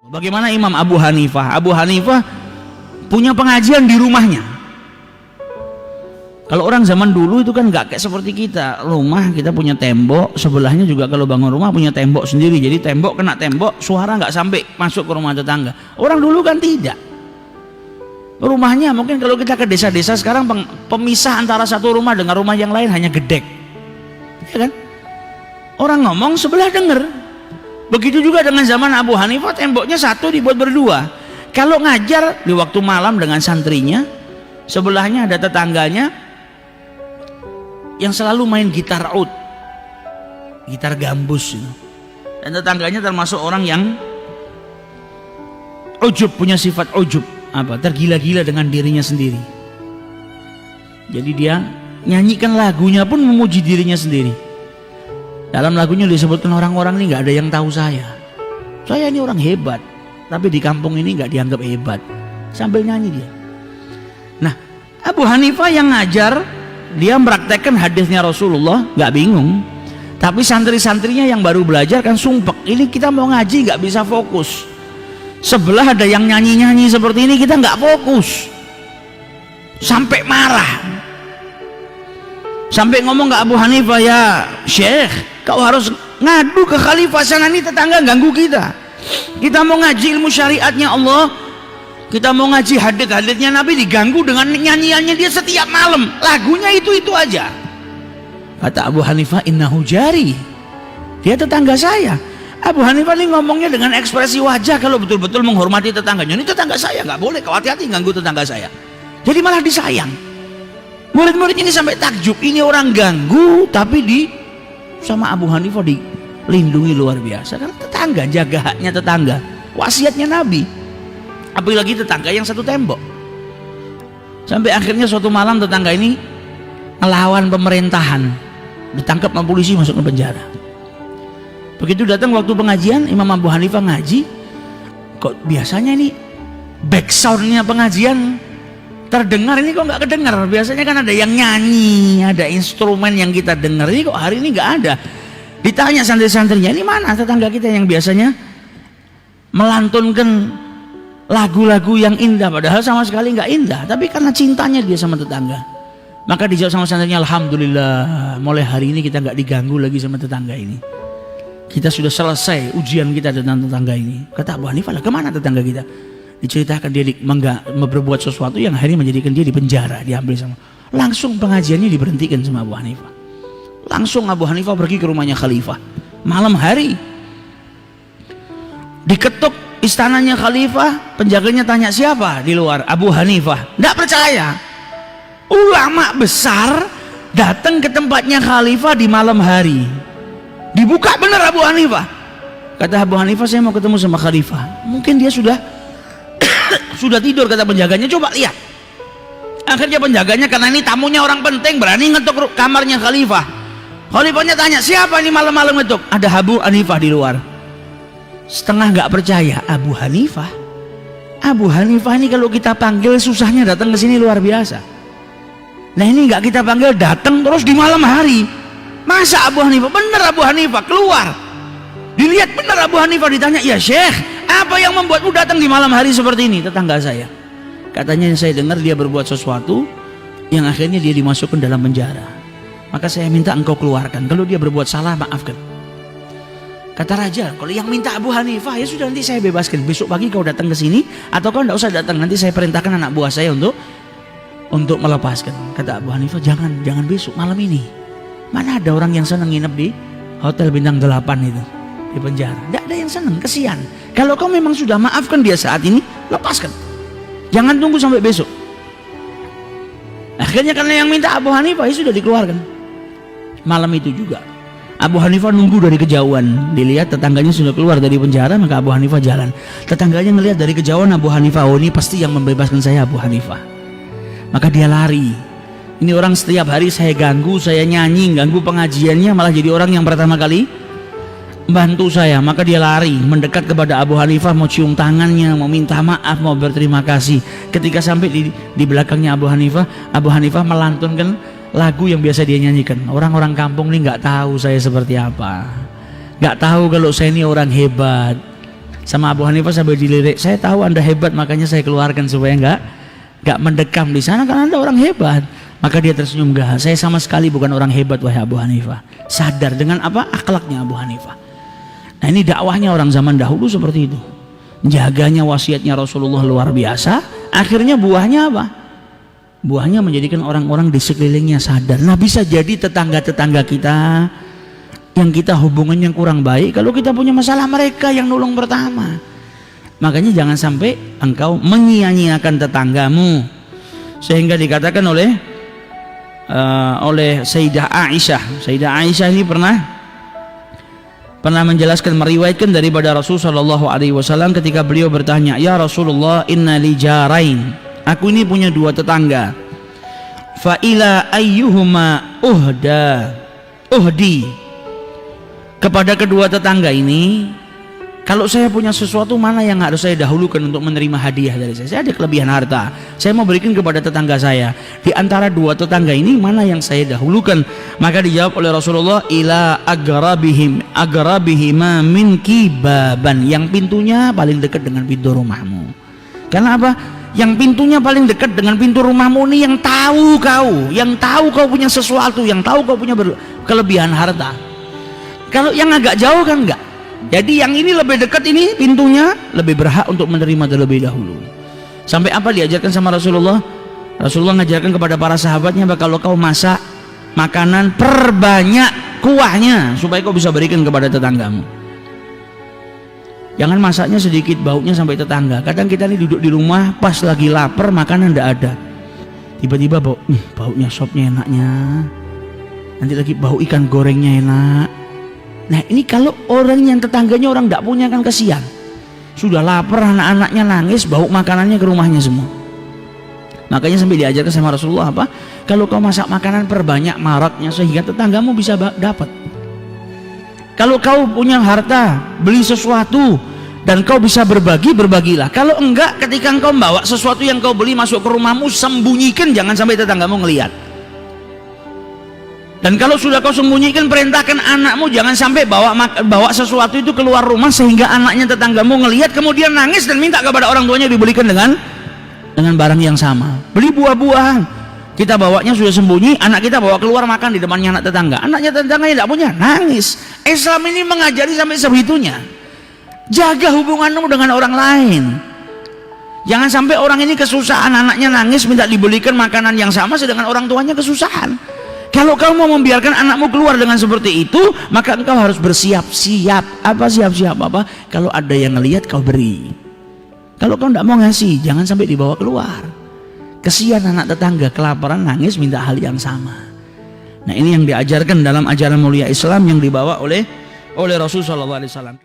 Bagaimana Imam Abu Hanifah? Abu Hanifah punya pengajian di rumahnya. Kalau orang zaman dulu itu kan nggak kayak seperti kita. Rumah kita punya tembok, sebelahnya juga kalau bangun rumah punya tembok sendiri. Jadi tembok kena tembok, suara nggak sampai masuk ke rumah tetangga. Orang dulu kan tidak. Rumahnya mungkin kalau kita ke desa-desa sekarang pemisah antara satu rumah dengan rumah yang lain hanya gedek, ya kan? Orang ngomong sebelah denger. Begitu juga dengan zaman Abu Hanifah, temboknya satu dibuat berdua. Kalau ngajar di waktu malam dengan santrinya, sebelahnya ada tetangganya yang selalu main gitar oud, gitar gambus, dan tetangganya termasuk orang yang ujub, punya sifat ujub, tergila-gila dengan dirinya sendiri. Jadi dia nyanyikan lagunya pun memuji dirinya sendiri. Dalam lagunya disebutkan orang-orang ini nggak ada yang tahu saya ini orang hebat, tapi di kampung ini nggak dianggap hebat, sambil nyanyi dia. Nah, Abu Hanifah yang ngajar, dia mempraktekkan hadisnya Rasulullah, nggak bingung. Tapi santri-santrinya yang baru belajar kan sumpek, ini kita mau ngaji nggak bisa fokus. Sebelah ada yang nyanyi-nyanyi seperti ini, kita nggak fokus. Sampai marah, sampai ngomong ke Abu Hanifah, ya Syekh, kau harus ngadu ke khalifah sana, nih tetangga ganggu kita. Kita mau ngaji ilmu syariatnya Allah, kita mau ngaji hadits-haditsnya Nabi, diganggu dengan nyanyiannya dia setiap malam, lagunya itu aja. Kata Abu Hanifah, innahu jari, dia tetangga saya. Abu Hanifah ini ngomongnya dengan ekspresi wajah kalau betul-betul menghormati tetangganya. Ini tetangga saya, nggak boleh, kau hati-hati ganggu tetangga saya. Jadi malah disayang. Murid-murid ini sampai takjub, ini orang ganggu tapi sama Abu Hanifah dilindungi luar biasa. Karena tetangga, jaga haknya tetangga, wasiatnya Nabi. Apalagi tetangga yang satu tembok. Sampai akhirnya suatu malam tetangga ini melawan pemerintahan, ditangkap sama polisi, masuk ke penjara. Begitu datang waktu pengajian, Imam Abu Hanifah ngaji, kok biasanya ini back soundnya pengajian terdengar, ini kok nggak kedengar. Biasanya kan ada yang nyanyi, ada instrumen yang kita dengar, ini kok hari ini nggak ada. Ditanya santri-santrinya, ini mana tetangga kita yang biasanya melantunkan lagu-lagu yang indah, padahal sama sekali nggak indah, tapi karena cintanya dia sama tetangga. Maka dijawab sama santrinya, alhamdulillah, mulai hari ini kita nggak diganggu lagi sama tetangga ini. Kita sudah selesai ujian kita tentang tetangga ini. Kata Abu Hanifah, lah kemana tetangga kita? Diceritakan dia berbuat sesuatu yang akhirnya menjadikan dia di penjara, diambil sama. Langsung pengajiannya diberhentikan sama Abu Hanifah. Langsung Abu Hanifah pergi ke rumahnya khalifah. Malam hari diketuk istananya khalifah, penjaganya tanya siapa di luar? Abu Hanifah. Tidak percaya. Ulama besar datang ke tempatnya khalifah di malam hari. Dibuka benar Abu Hanifah. Kata Abu Hanifah, saya mau ketemu sama khalifah. Mungkin dia sudah tidur, kata penjaganya, coba lihat. Akhirnya penjaganya, karena ini tamunya orang penting, berani ngetuk kamarnya khalifah. Khalifahnya tanya, siapa ini malam-malam ngetuk? Ada Abu Hanifah di luar. Setengah nggak percaya, Abu Hanifah ini kalau kita panggil susahnya datang ke sini luar biasa. Nah ini nggak kita panggil, datang terus di malam hari. Masa Abu Hanifah? Bener Abu Hanifah keluar. Dilihat bener Abu Hanifah, ditanya, ya Syekh, apa yang membuatmu datang di malam hari seperti ini? Tetangga saya. Katanya yang saya dengar dia berbuat sesuatu yang akhirnya dia dimasukkan dalam penjara. Maka saya minta engkau keluarkan. Kalau dia berbuat salah, maafkan. Kata raja, kalau yang minta Abu Hanifah, ya sudah, nanti saya bebaskan. Besok pagi kau datang ke sini, atau kau tidak usah datang. Nanti saya perintahkan anak buah saya untuk melepaskan. Kata Abu Hanifah, jangan besok, malam ini. Mana ada orang yang senang nginep di hotel bintang 8 itu, di penjara? Tidak ada yang senang, kesian. Kalau kau memang sudah maafkan dia saat ini, lepaskan. Jangan tunggu sampai besok. Akhirnya karena yang minta Abu Hanifah, ya sudah dikeluarkan. Malam itu juga Abu Hanifah nunggu dari kejauhan. Dilihat tetangganya sudah keluar dari penjara, maka Abu Hanifah jalan. Tetangganya ngelihat dari kejauhan Abu Hanifah, oh ini pasti yang membebaskan saya, Abu Hanifah. Maka dia lari. Ini orang setiap hari saya ganggu, saya nyanyi, ganggu pengajiannya, malah jadi orang yang pertama kali bantu saya. Maka dia lari mendekat kepada Abu Hanifah, mau cium tangannya, mau minta maaf, mau berterima kasih. Ketika sampai di belakangnya Abu Hanifah melantunkan lagu yang biasa dia nyanyikan. Orang-orang kampung ini nggak tahu saya seperti apa, nggak tahu kalau saya ini orang hebat, Sama Abu Hanifah sampai dilirik, saya tahu Anda hebat makanya saya keluarkan supaya nggak mendekam di sana karena Anda orang hebat. Maka dia tersenyum, enggak, saya sama sekali bukan orang hebat wahai Abu Hanifah. Sadar dengan apa? Akhlaknya Abu Hanifah. Nah ini dakwahnya orang zaman dahulu seperti itu. Jaganya wasiatnya Rasulullah luar biasa. Akhirnya buahnya apa? Buahnya menjadikan orang-orang di sekelilingnya sadar. Nah bisa jadi tetangga-tetangga kita yang kita hubungannya kurang baik, kalau kita punya masalah mereka yang nolong pertama. Makanya jangan sampai engkau menyia-nyiakan tetanggamu. Sehingga dikatakan oleh Sayyidah Aisyah. Sayyidah Aisyah ini pernah menjelaskan, meriwayatkan daripada Rasul sallallahu alaihi wasallam ketika beliau bertanya, "Ya Rasulullah, inna li jarain." Aku ini punya dua tetangga. Fa ila ayyuhuma uhdi. Kepada kedua tetangga ini, kalau saya punya sesuatu, mana yang harus saya dahulukan untuk menerima hadiah dari saya? Saya ada kelebihan harta, saya mau berikan kepada tetangga saya. Di antara dua tetangga ini, mana yang saya dahulukan? Maka dijawab oleh Rasulullah, ila agrabihima minki baban, yang pintunya paling dekat dengan pintu rumahmu. Karena apa? Yang pintunya paling dekat dengan pintu rumahmu ini yang tahu kau punya sesuatu, yang tahu kau punya kelebihan harta. Kalau yang agak jauh kan enggak. Jadi yang ini lebih dekat, ini pintunya lebih berhak untuk menerima terlebih dahulu. Sampai apa diajarkan sama Rasulullah? Rasulullah mengajarkan kepada para sahabatnya, kalau kau masak makanan, perbanyak kuahnya supaya kau bisa berikan kepada tetanggamu. Jangan masaknya sedikit, baunya sampai tetangga. Kadang kita ini duduk di rumah, pas lagi lapar, makanan enggak ada. Tiba-tiba baunya sopnya enaknya. Nanti lagi bau ikan gorengnya enak. Nah ini kalau orang yang tetangganya orang tidak punya kan kasihan. Sudah lapar, anak-anaknya nangis, bau makanannya ke rumahnya semua. Makanya sampai diajarkan sama Rasulullah apa? Kalau kau masak makanan, perbanyak maraknya sehingga tetanggamu bisa dapat. Kalau kau punya harta, beli sesuatu dan kau bisa berbagi, berbagilah. Kalau enggak, ketika engkau membawa sesuatu yang kau beli masuk ke rumahmu, sembunyikan, jangan sampai tetanggamu ngelihat. Dan kalau sudah kau sembunyikan, perintahkan anakmu jangan sampai bawa sesuatu itu keluar rumah sehingga anaknya tetanggamu ngelihat kemudian nangis dan minta kepada orang tuanya dibelikan dengan barang yang sama. Beli buah-buahan, kita bawanya sudah sembunyi, anak kita bawa keluar makan di depannya anak tetangga. Anaknya tetangganya tidak punya, nangis. Islam ini mengajari sampai sebegitunya. Jaga hubunganmu dengan orang lain. Jangan sampai orang ini kesusahan, anaknya nangis minta dibelikan makanan yang sama sedangkan orang tuanya kesusahan. Kalau kau mau membiarkan anakmu keluar dengan seperti itu, maka engkau harus bersiap-siap. Apa siap-siap apa? Kalau ada yang ngelihat kau beri. Kalau kau tidak mau ngasih, jangan sampai dibawa keluar. Kesian anak tetangga kelaparan nangis minta hal yang sama. Nah ini yang diajarkan dalam ajaran mulia Islam yang dibawa oleh Rasulullah SAW.